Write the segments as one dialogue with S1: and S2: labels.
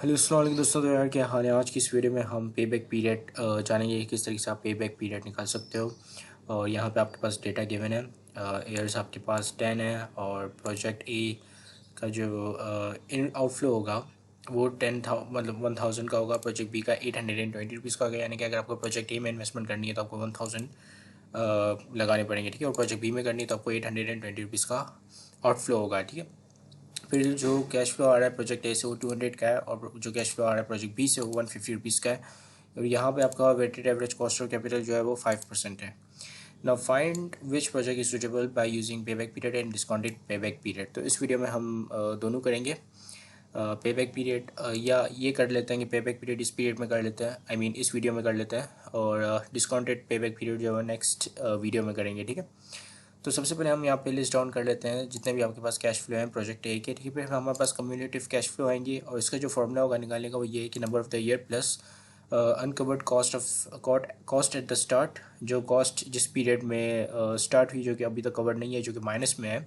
S1: Hello अस्सलाम वालेकुम दोस्तों। तो यार क्या हाल है। आज की इस वीडियो में हम पे बैक पीरियड जानेंगे कि किस तरीके से आप पे बैक पीरियड निकाल सकते हो। और यहाँ पे आपके पास डेटा गिवन है। एयर्स आपके पास 10 है और प्रोजेक्ट ए का जो इन आउटफ्लो होगा वो 10,000 का होगा। प्रोजेक्ट बी का 820 का होगा। यानी कि अगर आपको प्रोजेक्ट ए में इन्वेस्टमेंट करनी है तो आपको 1000 लगाने पड़ेंगे, ठीक है। और प्रोजेक्ट बी में करनी है तो आपको 820 का आउटफ्लो होगा, ठीक है। फिर जो कैश फ्लो आ रहा है प्रोजेक्ट ए से वो 200 का है और जो कैश फ्लो आ रहा है प्रोजेक्ट बी से वो 150 रुपीज़ का है। और यहाँ पे आपका weighted average cost of capital जो है वो 5% है। Now find which project is suitable by using payback period and discounted payback period. तो इस वीडियो में हम दोनों करेंगे। पे बैक पीरियड या ये कर लेते हैं कि पे बैक पीरियड इस पीरियड में कर लेते हैं, आई मीन इस वीडियो में कर लेते हैं। और डिस्काउंटेड पे बैक पीरियड जो है नेक्स्ट वीडियो में करेंगे, ठीक है। तो सबसे पहले हम यहाँ पे लिस्ट डाउन कर लेते हैं जितने भी आपके पास कैश फ्लो हैं प्रोजेक्ट ए के, ठीक है। फिर हमारे पास कम्युलेटिव कैश फ्लो आएंगे और इसका जो फॉर्मूला होगा निकालने का वो ये है कि number of the year plus uncovered cost of cost at the start, जो कॉस्ट जिस पीरियड में स्टार्ट हुई जो कि अभी तक कवर्ड नहीं है, जो कि माइनस में है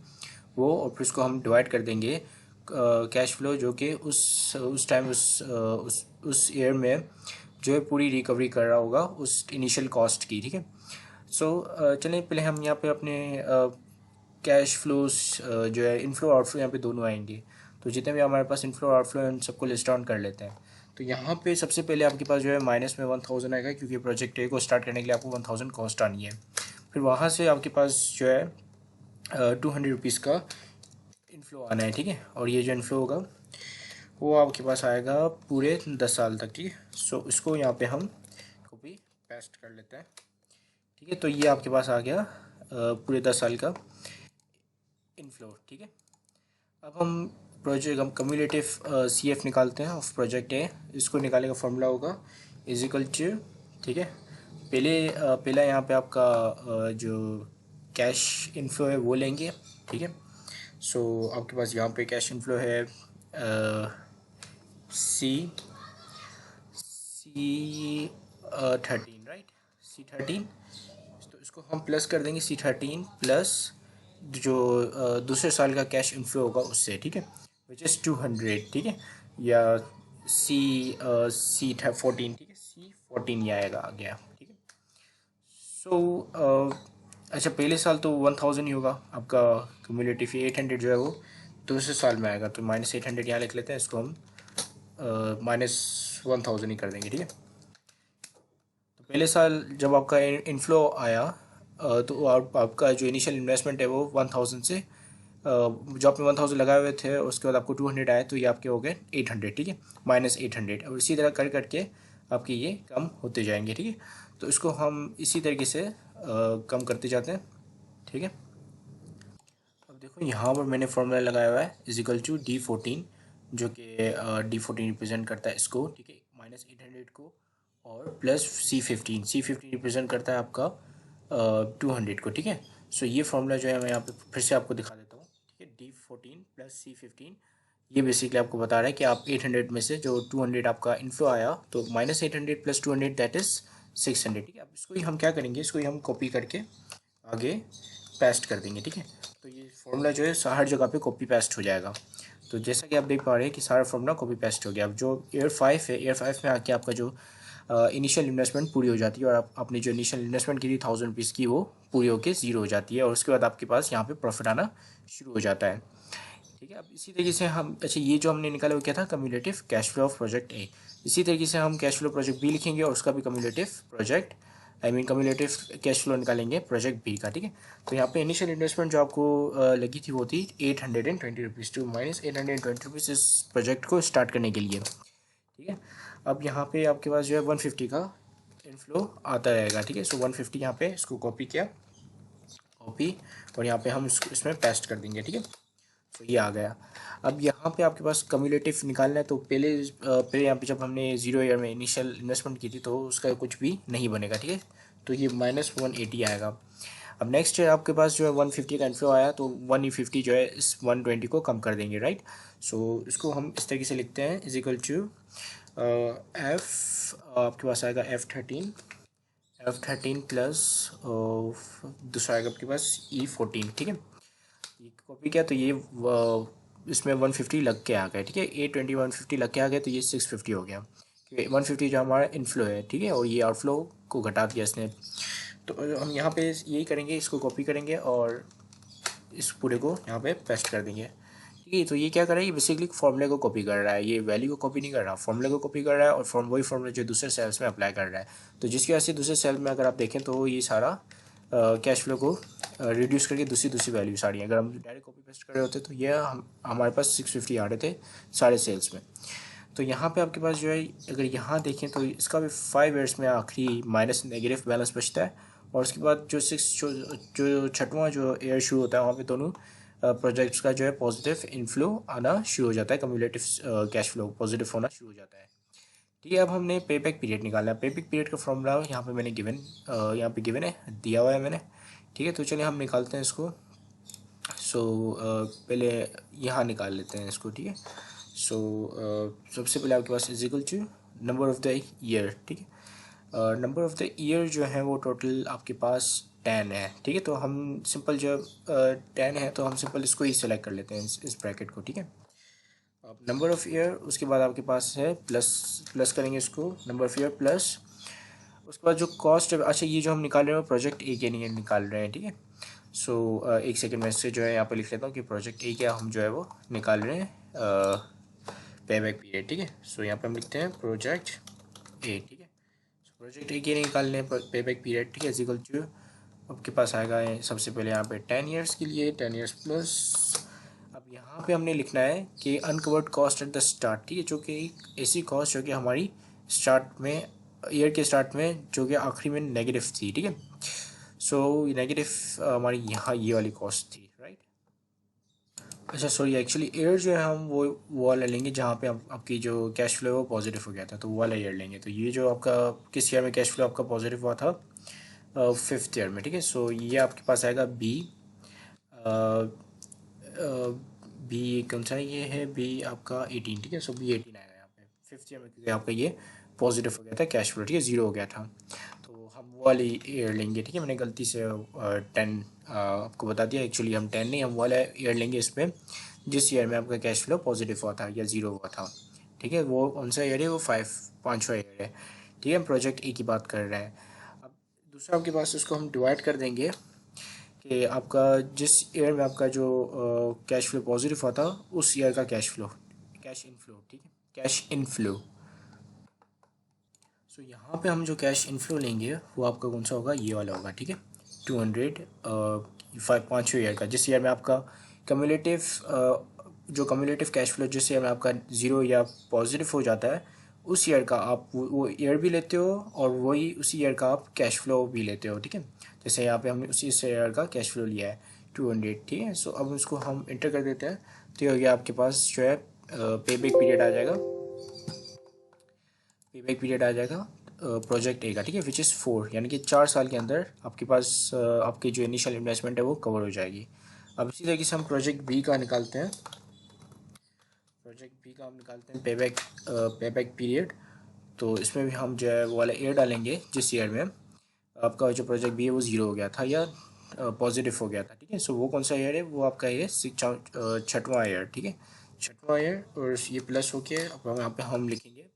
S1: वो, और फिर उसको हम डिवाइड कर देंगे कैश फ्लो जो कि उस टाइम उस ईयर में जो है पूरी रिकवरी कर रहा होगा उस इनिशियल कॉस्ट की, ठीक है। सो चलिए पहले हम यहाँ पे अपने कैश फ्लोज जो है इनफ्लो आउटफ्लो यहाँ पे दोनों आएंगे। तो जितने भी हमारे पास इनफ्लो आउटफ्लो है उन सबको लिस्ट डाउन कर लेते हैं। तो यहाँ पे सबसे पहले आपके पास जो है माइनस में 1000 आएगा, क्योंकि प्रोजेक्ट ए को स्टार्ट करने के लिए आपको 1000 कॉस्ट आनी है। फिर वहाँ से आपके पास जो है 200 रुपीज़ का इनफ्लो आना है, ठीक है। और ये जो इनफ्लो होगा वो आपके पास आएगा पूरे 10 साल तक, ठीक है। सो इसको यहाँ पे हम कॉपी पेस्ट कर लेते हैं, ठीक है। तो ये आपके पास आ गया पूरे 10 साल का इनफ्लो, ठीक है। अब हम कम्युलेटिव सी एफ निकालते हैं ऑफ प्रोजेक्ट ए। इसको निकालने का फॉर्मूला होगा इज इक्वल टू, ठीक है। पहला यहाँ पे आपका जो कैश इनफ्लो है वो लेंगे, ठीक है। सो आपके पास यहाँ पे कैश इनफ्लो है सी 13, राइट, C13। तो इसको हम प्लस कर देंगे C13 प्लस जो दूसरे साल का कैश इनफ्लो होगा उससे, ठीक है, विच इज़ 200, ठीक है। या C14, ठीक है, C14 ये आएगा आ गया, ठीक है। सो अच्छा पहले साल तो 1000 ही होगा आपका क्यूमुलेटिव, 800 जो है वो दूसरे साल में आएगा। तो -800 यहाँ लिख लेते हैं, इसको हम -1000 ही कर देंगे, ठीक है। तो पहले साल जब आपका इनफ्लो आया तो आपका जो इनिशियल इन्वेस्टमेंट है वो 1000 से जो आपने 1000 लगाए हुए थे उसके बाद आपको 200 आए तो ये आपके हो गए 800, ठीक है, -800। और इसी तरह कर करके आपके ये कम होते जाएंगे, ठीक है। तो इसको हम इसी तरीके से कम करते जाते हैं, ठीक है। अब देखो यहाँ पर मैंने फॉर्मूला लगाया हुआ है =D14, जो कि D14 रिप्रेजेंट करता है इसको, ठीक है, -800 को, और प्लस C15 रिप्रेजेंट करता है आपका 200 को, ठीक है। सो ये फॉर्मूला जो है मैं यहाँ पे फिर से आपको दिखा देता हूँ, ठीक है। D14 प्लस C15 ये बेसिकली आपको बता रहा है कि आप 800 में से जो 200 आपका इन्फ्लो आया तो -800 प्लस 200 दैट इज़ 600, ठीक है। अब इसको ही हम क्या करेंगे, इसको ही हम कॉपी करके आगे पेस्ट कर देंगे, ठीक है। तो ये फॉर्मूला जो है हर जगह पे कॉपी पेस्ट हो जाएगा। तो जैसा कि आप देख पा रहे हैं कि सारा फॉर्मूला कॉपी पेस्ट हो गया। अब जो ईयर 5 है, ईयर 5 में आके आपका जो इनिशियल इन्वेस्टमेंट पूरी हो जाती है और आपने जो इनिशियल इन्वेस्टमेंट की थी 1000 रुपीज़ की वो पूरी होकर 0 हो जाती है और उसके बाद आपके पास यहाँ पे प्रॉफिट आना शुरू हो जाता है, ठीक है। अब इसी तरीके से हम, अच्छा ये जो हमने निकाला वो क्या था, cumulative cash flow of project A. इसी तरीके से हम कैश फ्लो प्रोजेक्ट बी लिखेंगे और उसका भी cumulative project I mean cumulative cash flow निकालेंगे प्रोजेक्ट बी का, ठीक है। तो यहाँ पे इनिशियल इन्वेस्टमेंट जो आपको लगी थी वो थी 820 रुपीज़, टू -820 रुपीज़ इस प्रोजेक्ट को स्टार्ट करने के लिए, ठीक है। अब यहाँ पे आपके पास जो है 150 का इनफ्लो आता रहेगा, ठीक है। सो 150 यहाँ पे इसको कॉपी किया, कॉपी, और यहाँ पे हम इसमें पेस्ट कर देंगे, ठीक है। तो ये आ गया। अब यहाँ पे आपके पास कम्युलेटिव निकालना है तो पहले यहाँ पे जब हमने 0 ईयर में इनिशियल इन्वेस्टमेंट की थी तो उसका कुछ भी नहीं बनेगा, ठीक है। तो ये -180 आएगा। अब नेक्स्ट ईयर आपके पास जो है 150 का इन्फ्लो आया तो 150 जो है इस 120 को कम कर देंगे, राइट। सो इसको हम इस तरीके से लिखते हैं =, एफ आपके पास आएगा F13 प्लस दूसरा आएगा आपके पास E14, ठीक है। ये कॉपी किया तो ये इसमें 150 लग के आ गए, ठीक है, A20 150 लग के आ गए, तो ये 650 हो गया, क्योंकि 150 जो हमारा इनफ्लो है, ठीक है, और ये आउटफ्लो को घटा दिया इसने। तो हम यहाँ पे यही करेंगे, इसको कॉपी करेंगे और इस पूरे को यहाँ पे पेस्ट कर देंगे, ठीक है। तो ये क्या कर रहा है, ये बेसिकली फॉर्मूले को कॉपी कर रहा है, ये वैल्यू को कॉपी नहीं कर रहा, फॉर्मूले को कॉपी कर रहा है, और वही फॉर्मूला जो दूसरे सेल्स में अप्लाई कर रहा है। तो जिसकी वजह से दूसरे सेल में अगर आप देखें तो ये सारा कैश फ्लो को रिड्यूस करके दूसरी वैल्यू सारी, अगर हम डायरेक्ट कॉपी पेस्ट कर रहे होते तो ये हमारे पास 650 आ रहे थे सारे सेल्स में। तो यहाँ पे आपके पास जो है, अगर यहाँ देखें तो इसका भी 5 ईयर्स में आखिरी माइनस नेगेटिव बैलेंस बचता है, और उसके बाद जो जो छठवां जो ईयर शुरू होता है, वहाँ पे दोनों प्रोजेक्ट्स का जो है पॉजिटिव इनफ्लो आना शुरू हो जाता है, कम्युलेटिव कैश फ्लो पॉजिटिव होना शुरू हो जाता है, ठीक है। अब हमने पे बैक पीरियड निकालना है। पे बैक पीरियड का फॉर्मूला यहाँ पे मैंने यहाँ पे गिवन है, दिया हुआ है मैंने, ठीक है। तो चलिए हम निकालते हैं इसको। सो पहले यहाँ निकाल लेते हैं इसको, ठीक है। सो सबसे पहले आपके पास is equal to number of the year, ठीक है। नंबर ऑफ द ईयर जो है वो टोटल आपके पास 10 है, ठीक है। तो हम सिंपल जब 10 है तो हम सिंपल इसको ही सेलेक्ट कर लेते हैं, इस ब्रैकेट को, ठीक है। अब नंबर ऑफ़ ईयर, उसके बाद आपके पास है प्लस करेंगे इसको, नंबर ऑफ़ ईयर प्लस उसके बाद जो कॉस्ट है। अच्छा, ये जो हम निकाल रहे हैं प्रोजेक्ट ए के लिए निकाल रहे हैं, ठीक है। सो एक सेकंड में से जो है यहाँ पे लिख लेता हूँ कि प्रोजेक्ट ए क्या हम जो है वो निकाल रहे हैं पे बैक पीरियड, ठीक है। सो यहाँ पे हम लिखते हैं प्रोजेक्ट ए, ठीक है। प्रोजेक्ट ए के निकालने पे बैक पीरियड, ठीक है, इज इक्वल टू आपके पास आएगा सबसे पहले यहाँ पे 10 ईयर्स के लिए 10 ईयर्स प्लस। अब यहाँ पे हमने लिखना है कि uncovered cost at the start, ठीक है, जो कि ऐसी कॉस्ट जो कि हमारी स्टार्ट में ईयर के स्टार्ट में जो कि आखिरी में नेगेटिव थी, ठीक है। सो नेगेटिव हमारी यहाँ ये वाली कॉस्ट थी, राइट। अच्छा सॉरी, एक्चुअली ईयर जो है हम वो वाला लेंगे जहाँ पे आपकी जो कैश फ्लो है वो पॉजिटिव हो गया था, तो वो वाला ईयर लेंगे। तो ये जो आपका किस ईयर में कैश फ्लो आपका पॉजिटिव हुआ था, 5th ईयर में, ठीक है। सो ये आपके पास आएगा बी, बी कौन सा ये है, बी आपका 18, ठीक है। सो बी 18 आएगा यहाँ पे 5th ईयर में, क्योंकि आपका ये पॉजिटिव हो गया था कैश फ्लो, ठीक है, 0 हो गया था। तो हम वो वाली ईयर लेंगे, ठीक है। मैंने गलती से 10 आपको बता दिया, एक्चुअली हम 10 नहीं, हम वाला ईयर लेंगे इसमें जिस ईयर में आपका कैश फ्लो पॉजिटिव हुआ था या 0 हुआ था, ठीक है। वो कौन सा ईयर है, वो 5वां ईयर है, ठीक है। हम प्रोजेक्ट ए की बात कर रहे हैं। अब दूसरा आपके पास उसको हम डिवाइड कर देंगे कि आपका जिस ईयर में आपका जो कैश फ्लो पॉजिटिव हुआ था उस ईयर का कैश इनफ्लो, ठीक है, कैश इनफ्लो। सो यहाँ पे हम जो कैश इनफ्लो लेंगे वो आपका कौन सा होगा, ये वाला होगा, ठीक है। 200 5वां ईयर का, जिस ईयर में आपका कम्युलेटिव जो कम्युलेटिव कैश फ्लो जिस ईयर में आपका 0 या पॉजिटिव हो जाता है, उस ईयर का आप वो ईयर भी लेते हो और वही उसी ईयर का आप कैश फ्लो भी लेते हो, ठीक है। जैसे यहाँ पे हमने उसी ईयर का कैश फ्लो लिया है 200, ठीक है। सो अब उसको हम इंटर कर देते हैं, तो ये हो गया आपके पास जो है पे बैक पीरियड आ जाएगा, पे बैक पीरियड आ जाएगा प्रोजेक्ट ए का, ठीक है, विच इज़ 4, यानी कि 4 साल के अंदर आपके पास आपकी जो इनिशियल इन्वेस्टमेंट है वो कवर हो जाएगी। अब इसी तरीके से हम प्रोजेक्ट बी का निकालते हैं, पे बैक पीरियड। तो इसमें भी हम जो है वो वाला ईयर डालेंगे जिस ईयर में आपका जो प्रोजेक्ट बी है वो 0 हो गया था या पॉजिटिव हो गया था, ठीक है। सो वो कौन सा ईयर है, वो आपका ये 6वां ईयर, ठीक है, 6वां ईयर। और ये प्लस हो के अब यहाँ पे हम लिखेंगे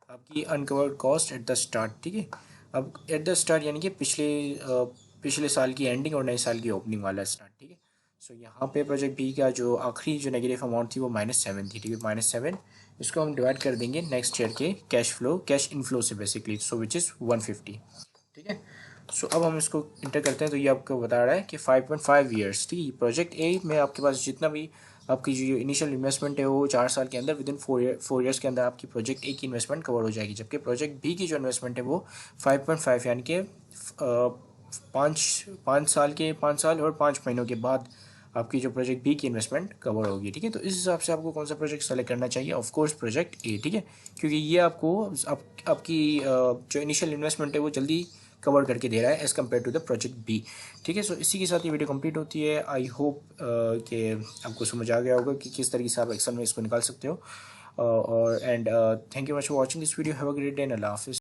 S1: आपकी uncovered cost at the start, ठीक है। अब एट द स्टार्ट यानी कि पिछले साल की एंडिंग और नए साल की ओपनिंग वाला स्टार्ट, ठीक है। सो यहाँ पे प्रोजेक्ट बी का जो आखिरी जो नेगेटिव अमाउंट थी वो -7 थी, ठीक है, -7। इसको हम डिवाइड कर देंगे नेक्स्ट ईयर के कैश इनफ्लो से बेसिकली, सो विच इज़ 150, ठीक है। सो अब हम इसको इंटर करते हैं, तो ये आपको बता रहा है कि 5.5 ईयर्स, ठीक है। प्रोजेक्ट ए में आपके पास जितना भी आपकी जो इनिशियल इन्वेस्टमेंट है वो 4 साल के अंदर विद इन 4 ईयर्स के अंदर आपकी प्रोजेक्ट ए की इन्वेस्टमेंट कवर हो जाएगी, जबकि प्रोजेक्ट बी की जो इन्वेस्टमेंट है वो 5.5 यानी कि 5 साल और 5 महीनों के बाद आपकी जो प्रोजेक्ट बी की इन्वेस्टमेंट कवर होगी, ठीक है। तो इस हिसाब से आपको कौन सा प्रोजेक्ट सेलेक्ट करना चाहिए, ऑफ कोर्स प्रोजेक्ट ए, ठीक है, क्योंकि ये आपको आपकी जो इनिशियल इन्वेस्टमेंट है वो जल्दी कवर करके दे रहा है as compared to the project B, ठीक है। सो इसी के साथ ये वीडियो कंप्लीट होती है। आई होप कि आपको समझ आ गया होगा कि किस तरीके से आप एक्सेल में इसको निकाल सकते हो। और and thank you much for watching this video, have a great day and अल्लाह हाफिज़।